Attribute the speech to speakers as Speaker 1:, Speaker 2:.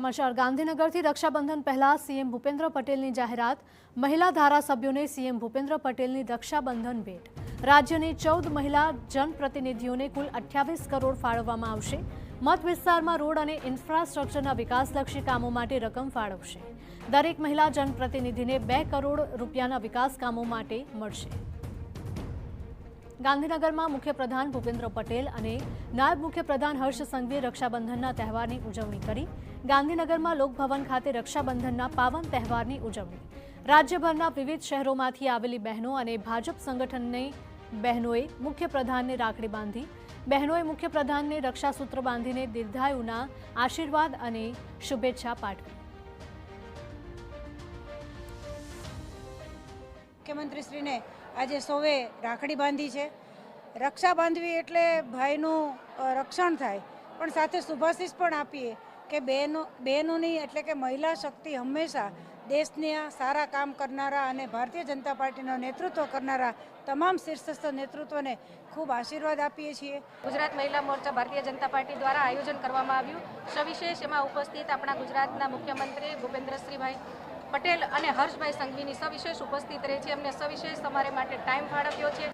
Speaker 1: समाचार गांधीनगरથી રક્ષાબંધન પહેલા સીએમ ભૂપેન્દ્ર પટેલની જાહેરાત। મહિલા ધારાસભ્યોને સીએમ ભૂપેન્દ્ર પટેલની રક્ષાબંધન ભેટ। રાજ્યની 14 મહિલા જનપ્રતિનિધિઓને કુલ 28 કરોડ ફાળવવામાં આવશે। મત વિસ્તારમાં રોડ અને ઇન્ફ્રાસ્ટ્રક્ચરના વિકાસલક્ષી કામો માટે રકમ ફાળવશે। દરેક મહિલા જનપ્રતિનિધિને 2 કરોડ રૂપિયાના વિકાસ કામો માટે મળશે। ગાંધીનગરમાં મુખ્યપ્રધાન ભૂપેન્દ્ર પટેલ અને નાયબ મુખ્યપ્રધાન હર્ષ સંઘવીએ રક્ષાબંધનના તહેવારની ઉજવણી કરી। ગાંધીનગરમાં લોકભવન ખાતે રક્ષાબંધનના પાવન તહેવારની ઉજવણી। રાજ્યભરના વિવિધ શહેરોમાંથી આવેલી બહેનો અને ભાજપ સંગઠનની બહેનોએ મુખ્યપ્રધાનને રાખડી બાંધી। બહેનોએ મુખ્યપ્રધાનને રક્ષાસૂત્ર બાંધીને દીર્ઘાયુના આશીર્વાદ અને શુભેચ્છા પાઠવી।
Speaker 2: મુખ્યમંત્રીશ્રીને આજે સૌએ રાખડી બાંધી છે। રક્ષા બાંધવી એટલે ભાઈનું રક્ષણ થાય, પણ સાથે શુભાશીષ પણ આપીએ કે બહેનોની એટલે કે મહિલા શક્તિ હંમેશા દેશના સારા કામ કરનારા અને ભારતીય જનતા પાર્ટીનું નેતૃત્વ કરનારા તમામ શીર્ષસ્થ નેતૃત્વને ખૂબ આશીર્વાદ આપીએ છીએ।
Speaker 3: ગુજરાત મહિલા મોરચા ભારતીય જનતા પાર્ટી દ્વારા આયોજન કરવામાં આવ્યું। સવિશેષ એમાં ઉપસ્થિત આપણા ગુજરાતના મુખ્યમંત્રી ભૂપેન્દ્રશ્રીભાઈ પટેલ અને હર્ષભાઈ સંઘવીની સવિશેષ ઉપસ્થિત રહે છે। એમને સવિશેષ તમારે માટે ટાઈમ ફાળવ્યો છે।